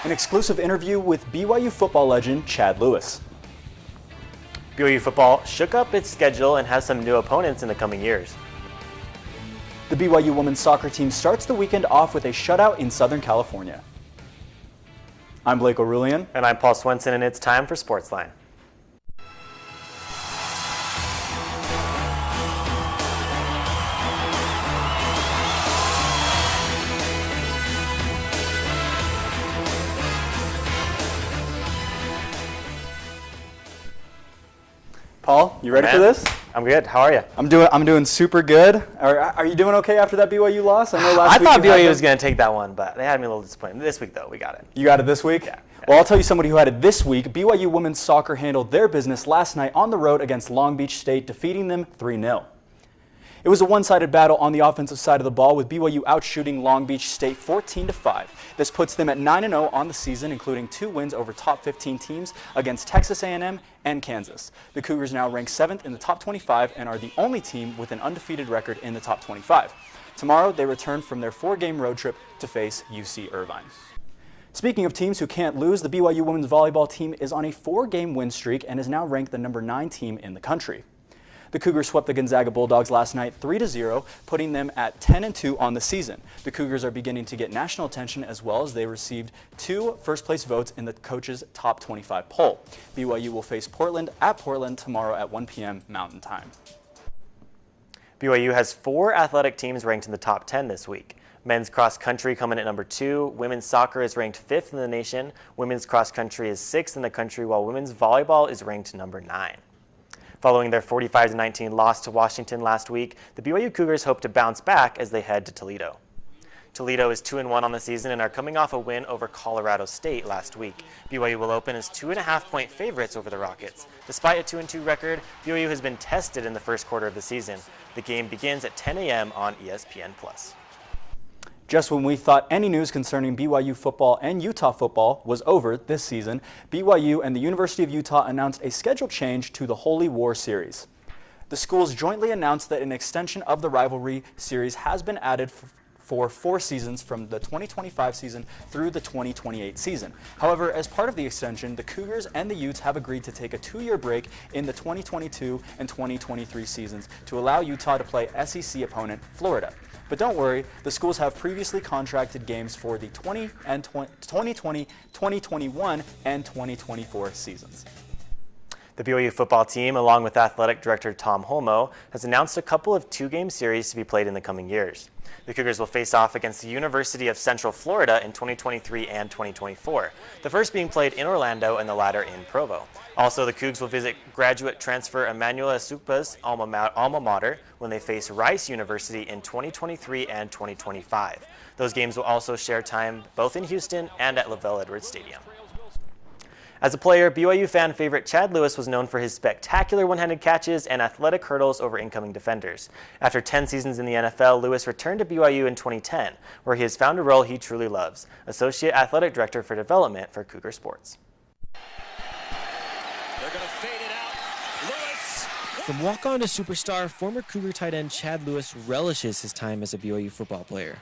An exclusive interview with BYU football legend Chad Lewis. BYU football shook up its schedule and has some new opponents in the coming years. The BYU women's soccer team starts the weekend off with a shutout in Southern California. I'm Blake O'Rulian. And I'm Paul Swenson, and it's time for SportsLine. Paul, you ready for this? I'm good. How are you? I'm doing super good. Are you doing okay after that BYU loss? I know last week I thought BYU was going to take that one, but they had me a little disappointed. This week, though, we got it. You got it this week? Yeah. Well, I'll tell you somebody who had it this week. BYU women's soccer handled their business last night on the road against Long Beach State, defeating them 3-0. It was a one-sided battle on the offensive side of the ball, with BYU outshooting Long Beach State 14-5. This puts them at 9-0 on the season, including 2 wins over top 15 teams against Texas A&M and Kansas. The Cougars now rank 7th in the top 25 and are the only team with an undefeated record in the top 25. Tomorrow, they return from their 4-game road trip to face UC Irvine. Speaking of teams who can't lose, the BYU women's volleyball team is on a 4-game win streak and is now ranked the number 9 team in the country. The Cougars swept the Gonzaga Bulldogs last night 3-0, putting them at 10-2 on the season. The Cougars are beginning to get national attention, as well as they received 2 first-place votes in the coach's top 25 poll. BYU will face Portland at Portland tomorrow at 1 p.m. Mountain Time. BYU has 4 athletic teams ranked in the top 10 this week. Men's cross country coming at number 2. Women's soccer is ranked 5th in the nation. Women's cross country is 6th in the country, while women's volleyball is ranked number 9. Following their 45-19 loss to Washington last week, the BYU Cougars hope to bounce back as they head to Toledo. Toledo is 2-1 on the season and are coming off a win over Colorado State last week. BYU will open as 2.5-point favorites over the Rockets. Despite a 2-2 record, BYU has been tested in the first quarter of the season. The game begins at 10 a.m. on ESPN+. Just when we thought any news concerning BYU football and Utah football was over this season, BYU and the University of Utah announced a schedule change to the Holy War Series. The schools jointly announced that an extension of the rivalry series has been added for 4 seasons from the 2025 season through the 2028 season. However, as part of the extension, the Cougars and the Utes have agreed to take a 2-year break in the 2022 and 2023 seasons to allow Utah to play SEC opponent Florida. But don't worry, the schools have previously contracted games for the 2020, 2021, and 2024 seasons. The BYU football team, along with athletic director Tom Holmoe, has announced a couple of 2-game series to be played in the coming years. The Cougars will face off against the University of Central Florida in 2023 and 2024, the first being played in Orlando and the latter in Provo. Also, the Cougs will visit graduate transfer Emmanuel Esukpa's alma mater when they face Rice University in 2023 and 2025. Those games will also share time both in Houston and at LaVell Edwards Stadium. As a player, BYU fan favorite Chad Lewis was known for his spectacular one-handed catches and athletic hurdles over incoming defenders. After 10 seasons in the NFL, Lewis returned to BYU in 2010, where he has found a role he truly loves, Associate Athletic Director for Development for Cougar Sports. They're going to fade it out. Lewis. From walk-on to superstar, former Cougar tight end Chad Lewis relishes his time as a BYU football player.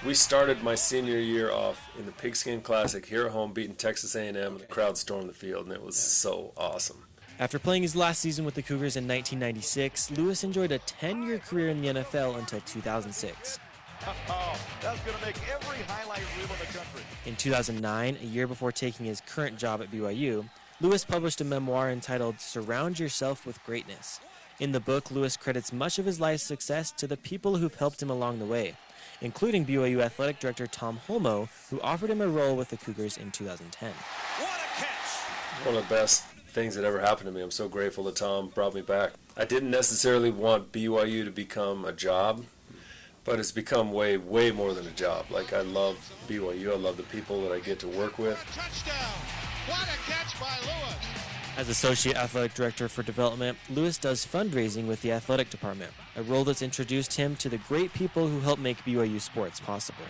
We started my senior year off in the Pigskin Classic here at home, beating Texas A&M, and the crowd stormed the field, and it was so awesome. After playing his last season with the Cougars in 1996, Lewis enjoyed a 10-year career in the NFL until 2006. That's going to make every highlight reel in the country. In 2009, a year before taking his current job at BYU, Lewis published a memoir entitled Surround Yourself with Greatness. In the book, Lewis credits much of his life's success to the people who've helped him along the way, including BYU athletic director Tom Holmoe, who offered him a role with the Cougars in 2010. What a catch! One of the best things that ever happened to me. I'm so grateful that Tom brought me back. I didn't necessarily want BYU to become a job, but it's become way, way more than a job. Like, I love BYU. I love the people that I get to work with. Touchdown! What a catch by Lewis! As Associate Athletic Director for Development, Lewis does fundraising with the athletic department, a role that's introduced him to the great people who help make BYU sports possible.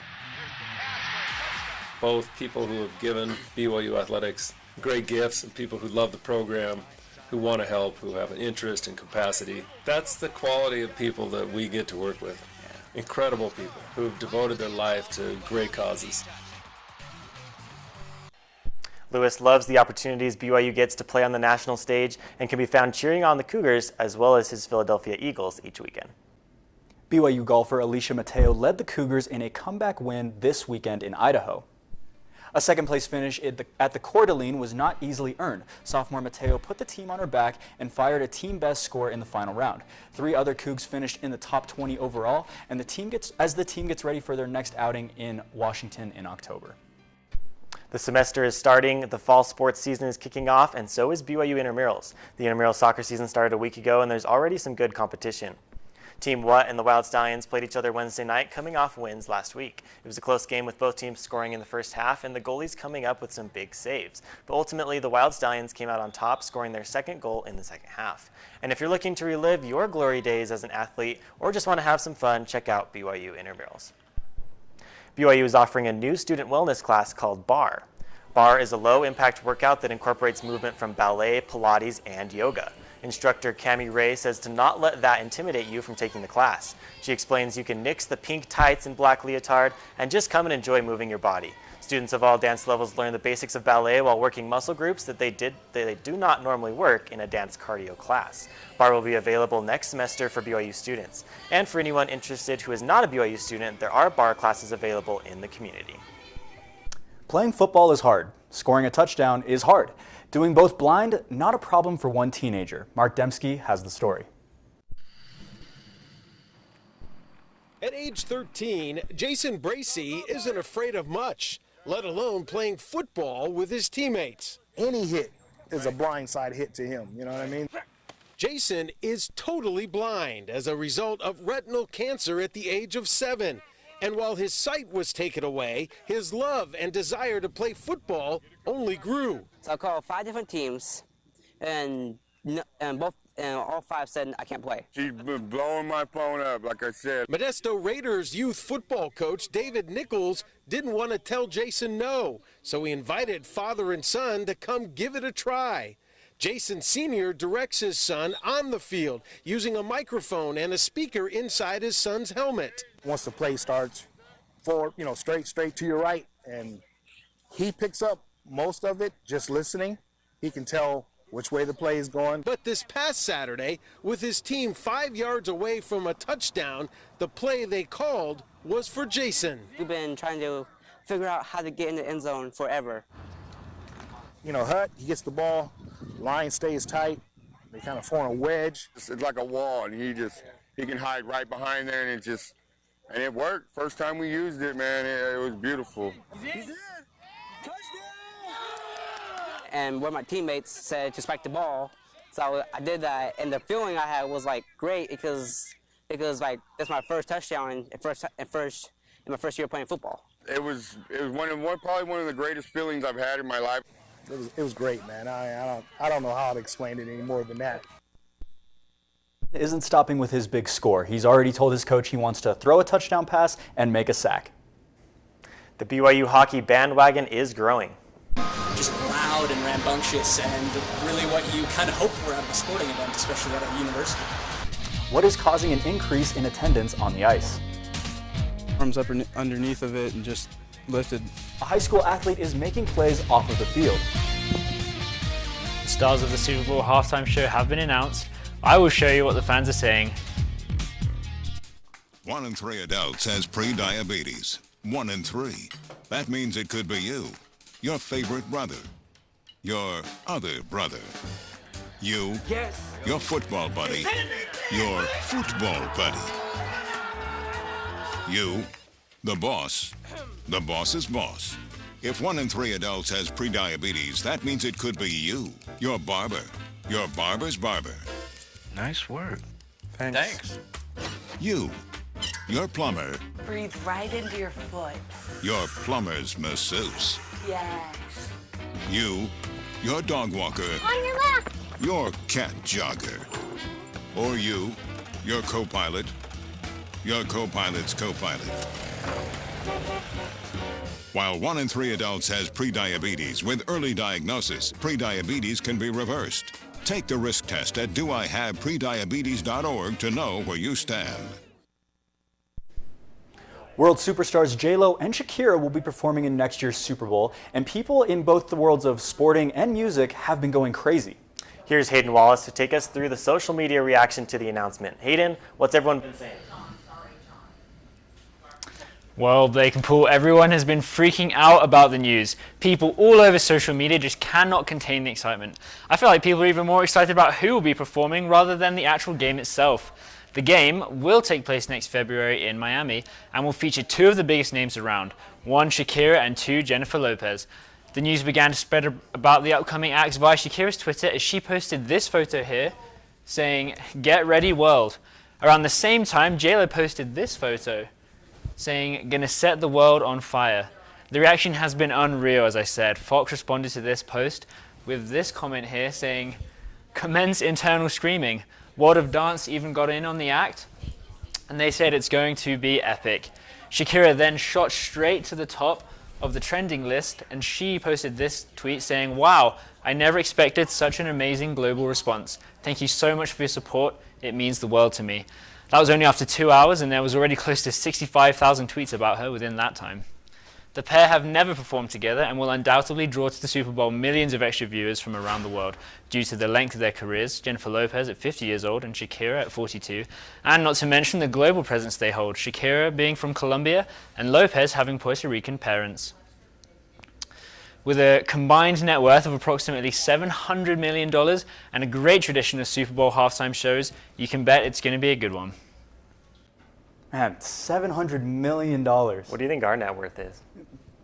Both people who have given BYU athletics great gifts and people who love the program, who want to help, who have an interest and capacity. That's the quality of people that we get to work with. Incredible people who have devoted their life to great causes. Lewis loves the opportunities BYU gets to play on the national stage and can be found cheering on the Cougars as well as his Philadelphia Eagles each weekend. BYU golfer Alicia Mateo led the Cougars in a comeback win this weekend in Idaho. A second-place finish at the Coeur d'Alene was not easily earned. Sophomore Mateo put the team on her back and fired a team-best score in the final round. 3 other Cougs finished in the top 20 overall, and the team gets ready for their next outing in Washington in October. The semester is starting, the fall sports season is kicking off, and so is BYU intramurals. The intramural soccer season started a week ago, and there's already some good competition. Team What and the Wild Stallions played each other Wednesday night, coming off wins last week. It was a close game with both teams scoring in the first half and the goalies coming up with some big saves. But ultimately, the Wild Stallions came out on top, scoring their second goal in the second half. And if you're looking to relive your glory days as an athlete or just want to have some fun, check out BYU Intramurals. BYU is offering a new student wellness class called BAR. BAR is a low-impact workout that incorporates movement from ballet, Pilates, and yoga. Instructor Cami Ray says to not let that intimidate you from taking the class. She explains you can nix the pink tights and black leotard and just come and enjoy moving your body. Students of all dance levels learn the basics of ballet while working muscle groups that they do not normally work in a dance cardio class. BAR will be available next semester for BYU students. And for anyone interested who is not a BYU student, there are BAR classes available in the community. Playing football is hard. Scoring a touchdown is hard. Doing both blind, not a problem for one teenager. Mark Dembski has the story. At age 13, Jason Bracey isn't afraid of much, let alone playing football with his teammates. Any hit is a blindside hit to him, you know what I mean? Jason is totally blind as a result of retinal cancer at the age of 7. And while his sight was taken away, his love and desire to play football only grew. So I called 5 different teams, and all 5 said I can't play. She's been blowing my phone up, like I said. Modesto Raiders youth football coach David Nichols didn't want to tell Jason no, so he invited father and son to come give it a try. Jason Sr. directs his son on the field using a microphone and a speaker inside his son's helmet. Once the play starts, forward, straight to your right, and he picks up most of it just listening. He can tell which way the play is going. But this past Saturday, with his team 5 yards away from a touchdown, the play they called was for Jason. We've been trying to figure out how to get in the end zone forever. Hut, he gets the ball, line stays tight, they kind of form a wedge. It's like a wall, and he can hide right behind there, and it worked. First time we used it, man, it was beautiful. He's in! Touchdown! And where my teammates said to spike the ball, so I did that, and the feeling I had was great because that's my first touchdown in my first year playing football. It was probably one of the greatest feelings I've had in my life. It was great, man. I don't know how to explain it any more than that. Isn't stopping with his big score. He's already told his coach he wants to throw a touchdown pass and make a sack. The BYU hockey bandwagon is growing. Just loud and rambunctious and really what you kind of hope for out of a sporting event, especially at a university. What is causing an increase in attendance on the ice? Arms up underneath of it and just lifted. A high school athlete is making plays off of the field. Stars of the Super Bowl halftime show have been announced. I will show you what the fans are saying. 1 in 3 adults has pre-diabetes. 1 in 3. That means it could be you, your favorite brother, your other brother, you, your football buddy, your football buddy, you, the boss, the boss's boss. If 1 in 3 adults has pre-diabetes, that means it could be you, your barber, your barber's barber. Nice work. Thanks. You, your plumber, Breathe right into your foot. your plumber's masseuse. Yes. You, your dog walker, On your left. your cat jogger. Or you, your co-pilot, your co-pilot's co-pilot. While 1 in 3 adults has pre-diabetes, with early diagnosis, pre-diabetes can be reversed. Take the risk test at doihaveprediabetes.org to know where you stand. World superstars J-Lo and Shakira will be performing in next year's Super Bowl, and people in both the worlds of sporting and music have been going crazy. Here's Hayden Wallace to take us through the social media reaction to the announcement. Hayden, what's everyone been saying? Well, they can pull. Everyone has been freaking out about the news. People all over social media just cannot contain the excitement. I feel like people are even more excited about who will be performing rather than the actual game itself. The game will take place next February in Miami and will feature two of the biggest names around, one Shakira and two Jennifer Lopez. The news began to spread about the upcoming acts via Shakira's Twitter as she posted this photo here saying, "Get ready world." Around the same time, J-Lo posted this photo saying, "Gonna set the world on fire." The reaction has been unreal, as I said. Fox responded to this post with this comment here saying, "Commence internal screaming. World of Dance even got in on the act, and they said it's going to be epic." Shakira then shot straight to the top of the trending list, and she posted this tweet saying, "Wow, I never expected such an amazing global response. Thank you so much for your support. It means the world to me." That was only after 2 hours, and there was already close to 65,000 tweets about her within that time. The pair have never performed together and will undoubtedly draw to the Super Bowl millions of extra viewers from around the world due to the length of their careers, Jennifer Lopez at 50 years old and Shakira at 42, and not to mention the global presence they hold, Shakira being from Colombia and Lopez having Puerto Rican parents. With a combined net worth of approximately $700 million and a great tradition of Super Bowl halftime shows, you can bet it's going to be a good one. Man, $700 million. What do you think our net worth is?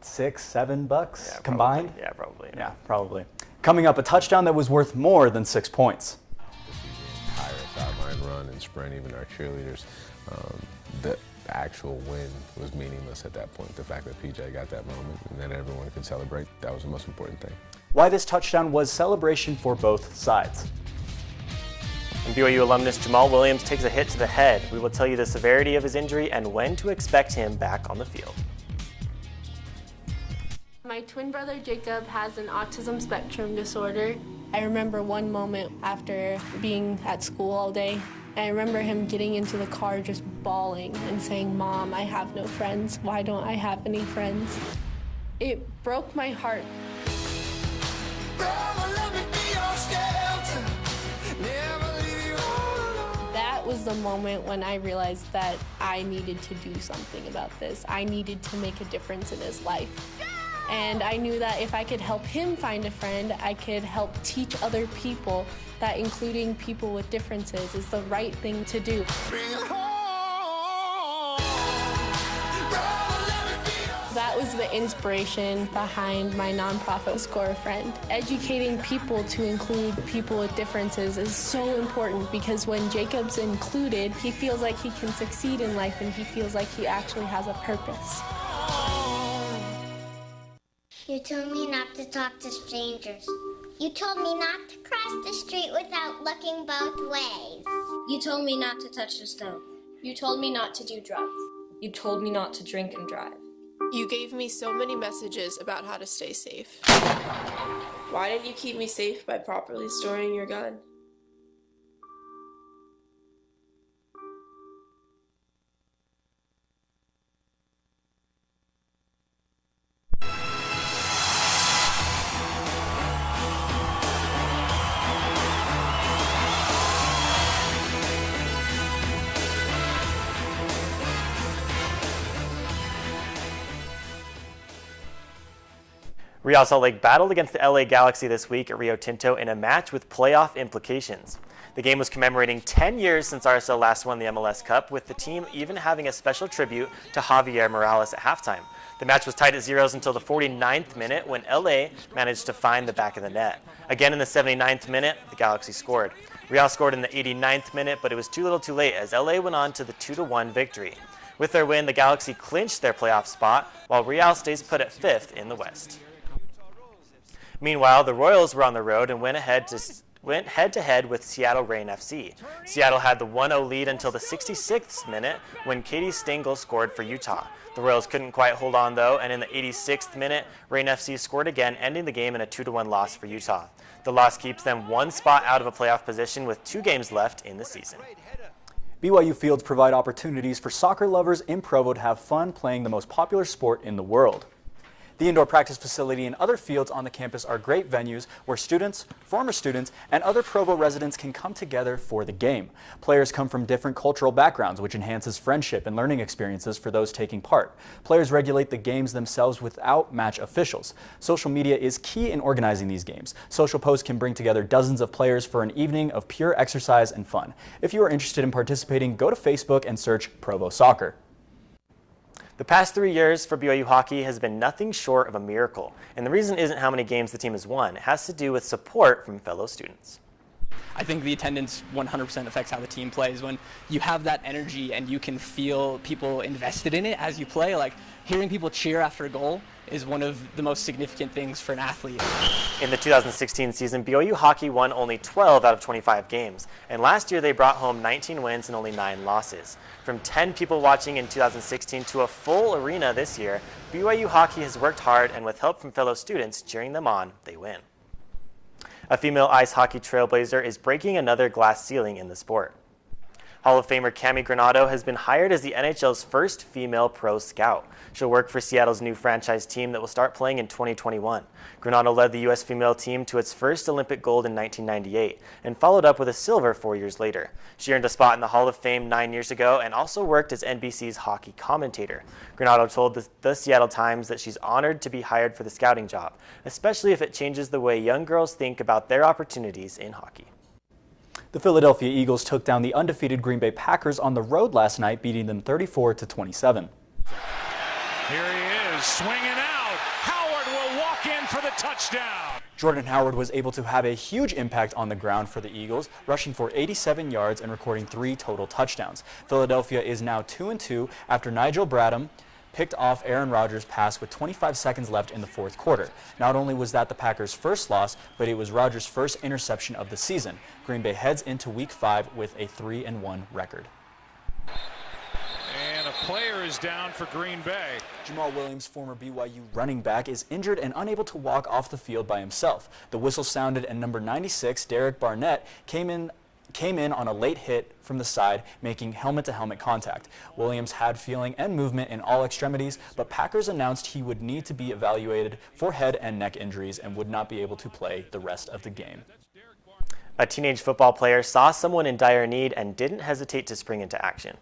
$6-7 combined? Probably. Yeah, probably. Yeah, probably. Coming up, a touchdown that was worth more than 6 points. Entire sideline run and sprint, even our cheerleaders, the actual win was meaningless at that point. The fact that PJ got that moment and that everyone could celebrate, that was the most important thing. Why this touchdown was celebration for both sides. And BYU alumnus Jamal Williams takes a hit to the head. We will tell you the severity of his injury and when to expect him back on the field. My twin brother Jacob has an autism spectrum disorder. I remember one moment after being at school all day, I remember him getting into the car just bawling and saying, "Mom, I have no friends. Why don't I have any friends?" It broke my heart. That was the moment when I realized that I needed to do something about this. I needed to make a difference in his life. And I knew that if I could help him find a friend, I could help teach other people that including people with differences is the right thing to do. That was the inspiration behind my nonprofit, Score a Friend. Educating people to include people with differences is so important because when Jacob's included, he feels like he can succeed in life and he feels like he actually has a purpose. You told me not to talk to strangers. You told me not to cross the street without looking both ways. You told me not to touch the stove. You told me not to do drugs. You told me not to drink and drive. You gave me so many messages about how to stay safe. Why didn't you keep me safe by properly storing your gun? Real Salt Lake battled against the LA Galaxy this week at Rio Tinto in a match with playoff implications. The game was commemorating 10 years since RSL last won the MLS Cup, with the team even having a special tribute to Javier Morales at halftime. The match was tied at 0 until the 49th minute when LA managed to find the back of the net. Again in the 79th minute, the Galaxy scored. Real scored in the 89th minute, but it was too little too late as LA went on to the 2-1 victory. With their win, the Galaxy clinched their playoff spot, while Real stays put at 5th in the West. Meanwhile, the Royals were on the road and went head-to-head with Seattle Reign FC. Seattle had the 1-0 lead until the 66th minute when Katie Stengel scored for Utah. The Royals couldn't quite hold on though, and in the 86th minute, Reign FC scored again, ending the game in a 2-1 loss for Utah. The loss keeps them one spot out of a playoff position with 2 games left in the season. BYU fields provide opportunities for soccer lovers in Provo to have fun playing the most popular sport in the world. The indoor practice facility and other fields on the campus are great venues where students, former students, and other Provo residents can come together for the game. Players come from different cultural backgrounds, which enhances friendship and learning experiences for those taking part. Players regulate the games themselves without match officials. Social media is key in organizing these games. Social posts can bring together dozens of players for an evening of pure exercise and fun. If you are interested in participating, go to Facebook and search Provo Soccer. The past 3 years for BYU hockey has been nothing short of a miracle, and the reason isn't how many games the team has won. It has to do with support from fellow students. I think the attendance 100% affects how the team plays. When you have that energy and you can feel people invested in it as you play, like hearing people cheer after a goal is one of the most significant things for an athlete. In the 2016 season, BYU hockey won only 12 out of 25 games, and last year they brought home 19 wins and only 9 losses. From 10 people watching in 2016 to a full arena this year, BYU hockey has worked hard, and with help from fellow students cheering them on, they win. A female ice hockey trailblazer is breaking another glass ceiling in the sport. Hall of Famer Cami Granado has been hired as the NHL's first female pro scout. She'll work for Seattle's new franchise team that will start playing in 2021. Granado led the U.S. female team to its first Olympic gold in 1998 and followed up with a silver 4 years later. She earned a spot in the Hall of Fame 9 years ago and also worked as NBC's hockey commentator. Granado told the Seattle Times that she's honored to be hired for the scouting job, especially if it changes the way young girls think about their opportunities in hockey. The Philadelphia Eagles took down the undefeated Green Bay Packers on the road last night, beating them 34-27. Here he is, swinging out. Howard will walk in for the touchdown. Jordan Howard was able to have a huge impact on the ground for the Eagles, rushing for 87 yards and recording 3 total touchdowns. Philadelphia is now 2-2 after Nigel Bradham picked off Aaron Rodgers' pass with 25 seconds left in the fourth quarter. Not only was that the Packers' first loss, but it was Rodgers' first interception of the season. Green Bay heads into Week 5 with a 3-1 record. And a player is down for Green Bay. Jamal Williams, former BYU running back, is injured and unable to walk off the field by himself. The whistle sounded and number 96, Derek Barnett, came in on a late hit from the side, making helmet-to-helmet contact. Williams had feeling and movement in all extremities, but Packers announced he would need to be evaluated for head and neck injuries and would not be able to play the rest of the game. A teenage football player saw someone in dire need and didn't hesitate to spring into action.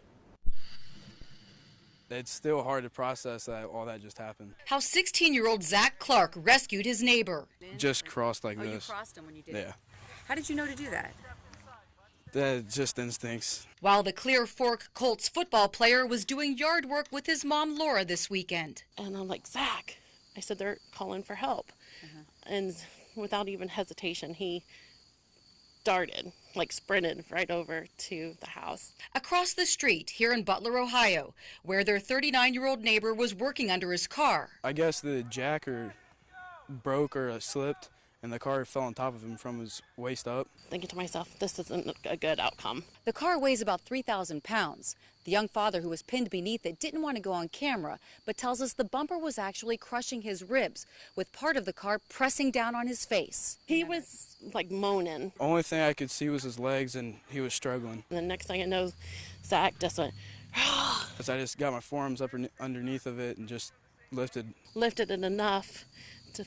It's still hard to process that all that just happened. How 16-year-old Zach Clark rescued his neighbor. Just crossed like this. You crossed him when you did Yeah. it? How did you know to do that? Just instincts. While the Clear Fork Colts football player was doing yard work with his mom Laura this weekend. And I'm like, Zach, I said, they're calling for help. And without even hesitation, he darted, like sprinted right over to the house. Across the street here in Butler, Ohio, where their 39-year-old neighbor was working under his car. I guess the jacker broke or slipped, and the car fell on top of him from his waist up. Thinking to myself, this isn't a good outcome. The car weighs about 3,000 pounds. The young father who was pinned beneath it didn't want to go on camera, but tells us the bumper was actually crushing his ribs, with part of the car pressing down on his face. He was like moaning. Only thing I could see was his legs, and he was struggling. And the next thing I know, Zach just went, Because I just got my forearms up underneath of it and just lifted it enough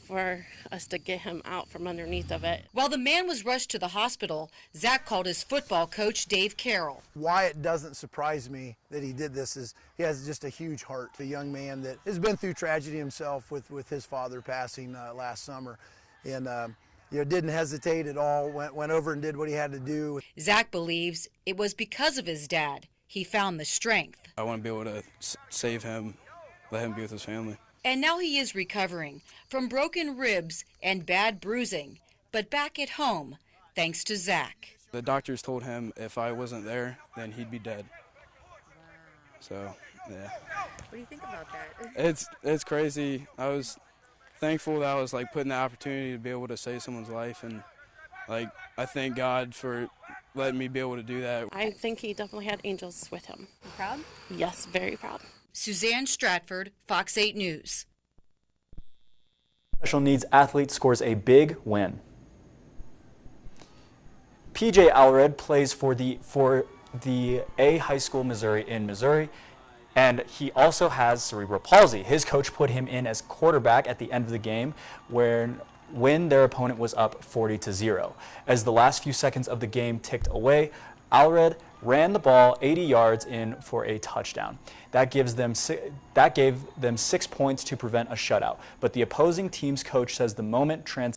for us to get him out from underneath of it. While the man was rushed to the hospital, Zach called his football coach, Dave Carroll. Why it doesn't surprise me that he did this is he has just a huge heart. A young man that has been through tragedy himself with his father passing last summer. And didn't hesitate at all, went over and did what he had to do. Zach believes it was because of his dad he found the strength. I want to be able to save him, let him be with his family. And now he is recovering from broken ribs and bad bruising, but back at home, thanks to Zach. The doctors told him if I wasn't there, then he'd be dead. So, yeah. What do you think about that? It's crazy. I was thankful that I was put in the opportunity to be able to save someone's life, and I thank God for letting me be able to do that. I think he definitely had angels with him. You proud? Yes, very proud. Suzanne Stratford, Fox 8 News. Special needs athlete scores a big win. PJ Allred plays for the A High School, Missouri in Missouri. And he also has cerebral palsy. His coach put him in as quarterback at the end of the game when their opponent was up 40-0. As the last few seconds of the game ticked away, Allred ran the ball 80 yards in for a touchdown. That gave them 6 points to prevent a shutout. But the opposing team's coach says the moment to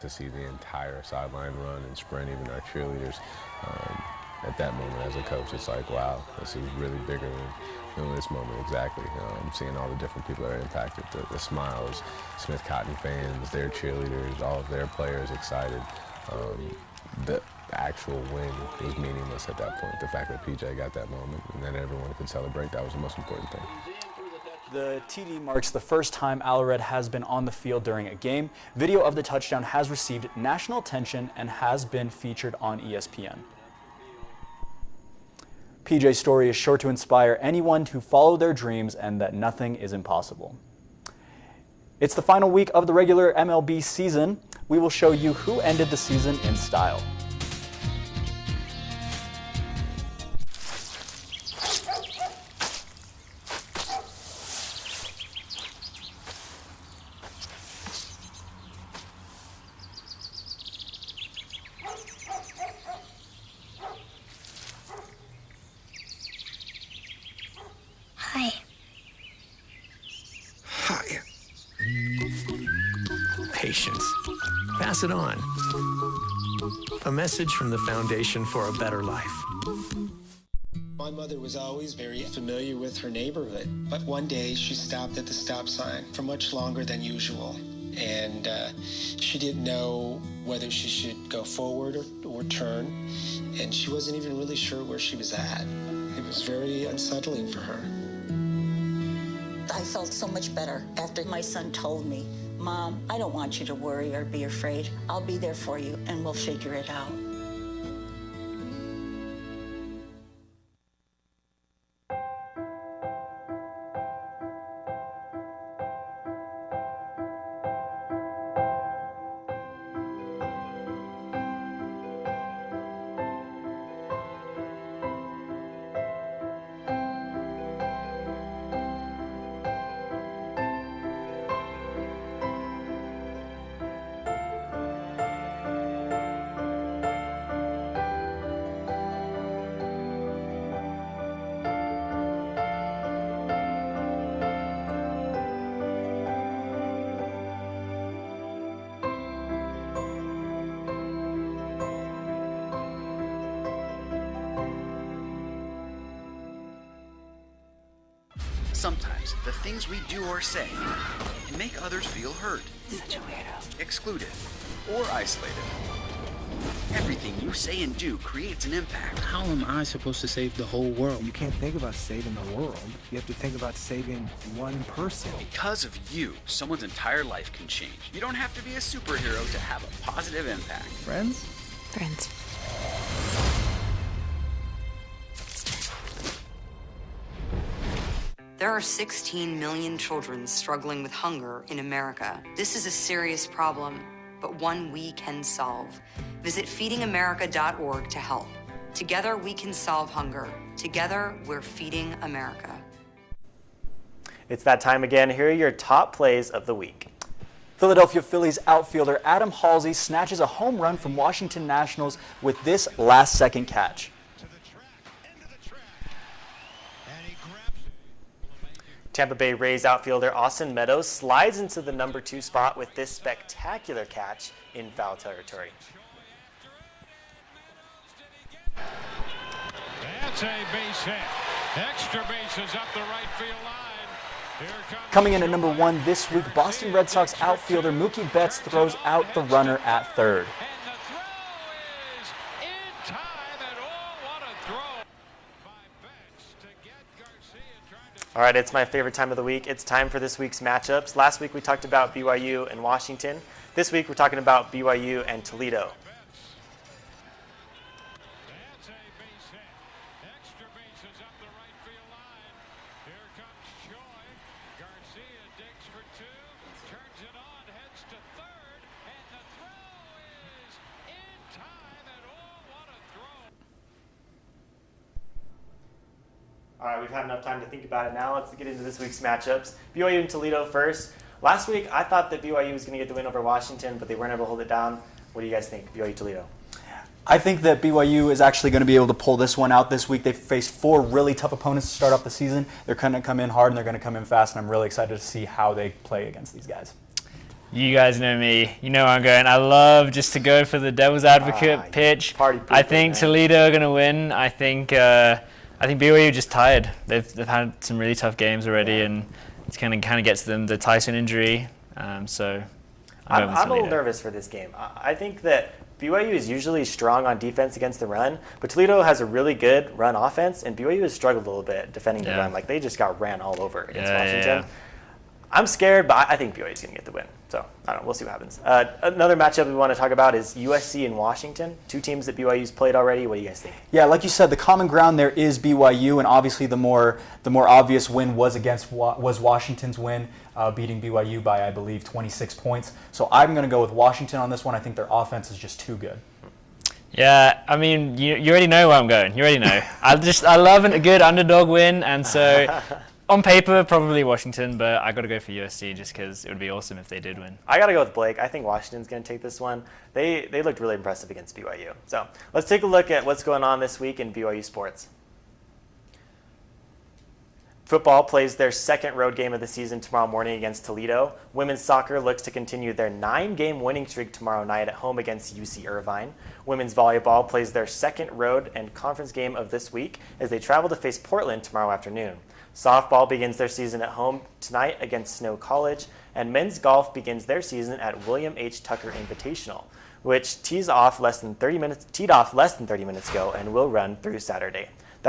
see the entire sideline run and sprint, even our cheerleaders. At that moment as a coach, it's like, wow, this is really bigger than this moment exactly. Seeing all the different people that are impacted, the smiles, Smith Cotton fans, their cheerleaders, all of their players excited. The actual win was meaningless at that point. The fact that PJ got that moment and that everyone could celebrate, that was the most important thing. The TD marks the first time Allred has been on the field during a game. Video of the touchdown has received national attention and has been featured on ESPN. PJ's story is sure to inspire anyone to follow their dreams and that nothing is impossible. It's the final week of the regular MLB season. We will show you who ended the season in style. Hi. Hi. Patience. Pass it on. A message from the Foundation for a Better Life. My mother was always very familiar with her neighborhood, but one day she stopped at the stop sign for much longer than usual, and she didn't know whether she should go forward or turn, and she wasn't even really sure where she was at. It was very unsettling for her. I felt so much better after my son told me, Mom, I don't want you to worry or be afraid. I'll be there for you and we'll figure it out. Sometimes the things we do or say can make others feel hurt, such a weirdo, excluded, or isolated. Everything you say and do creates an impact. How am I supposed to save the whole world? You can't think about saving the world. You have to think about saving one person. Because of you, someone's entire life can change. You don't have to be a superhero to have a positive impact. Friends? Friends. There are 16 million children struggling with hunger in America. This is a serious problem, but one we can solve. Visit feedingamerica.org to help. Together we can solve hunger. Together we're feeding America. It's that time again. Here are your top plays of the week. Philadelphia Phillies outfielder Adam Halsey snatches a home run from Washington Nationals with this last-second catch. Tampa Bay Rays outfielder Austin Meadows slides into the number 2 spot with this spectacular catch in foul territory. That's a base hit. Extra bases up the right field line. Here comes Coming in at number 1 this week, Boston Red Sox outfielder Mookie Betts throws out the runner at third. All right, it's my favorite time of the week. It's time for this week's matchups. Last week we talked about BYU and Washington. This week we're talking about BYU and Toledo. All right, we've had enough time to think about it now. Let's get into this week's matchups. BYU and Toledo first. Last week, I thought that BYU was going to get the win over Washington, but they weren't able to hold it down. What do you guys think, BYU-Toledo? I think that BYU is actually going to be able to pull this one out this week. They've faced 4 really tough opponents to start off the season. They're going to come in hard and they're going to come in fast, and I'm really excited to see how they play against these guys. You guys know me. You know where I'm going. I love just to go for the devil's advocate pitch. I think Toledo are going to win. I think BYU just tired. They've had some really tough games already, and it's kind of gets them the Tyson injury. So I'm a little nervous for this game. I think that BYU is usually strong on defense against the run, but Toledo has a really good run offense, and BYU has struggled a little bit defending the run. Like, they just got ran all over against Washington. I'm scared, but I think BYU is going to get the win. So, I don't know. We'll see what happens. Another matchup we want to talk about is USC and Washington, 2 teams that BYU's played already. What do you guys think? Yeah, like you said, the common ground there is BYU, and obviously the more obvious win was Washington's win, beating BYU by, I believe, 26 points. So I'm going to go with Washington on this one. I think their offense is just too good. Yeah, I mean, you already know where I'm going. You already know. I love a good underdog win, and so on paper, probably Washington, but I got to go for USC just because it would be awesome if they did win. I got to go with Blake. I think Washington's going to take this one. They looked really impressive against BYU. So let's take a look at what's going on this week in BYU sports. Football plays their second road game of the season tomorrow morning against Toledo. Women's soccer looks to continue their 9-game winning streak tomorrow night at home against UC Irvine. Women's volleyball plays their second road and conference game of this week as they travel to face Portland tomorrow afternoon. Softball begins their season at home tonight against Snow College, and men's golf begins their season at William H. Tucker Invitational, which teed off less than 30 minutes ago and will run through Saturday.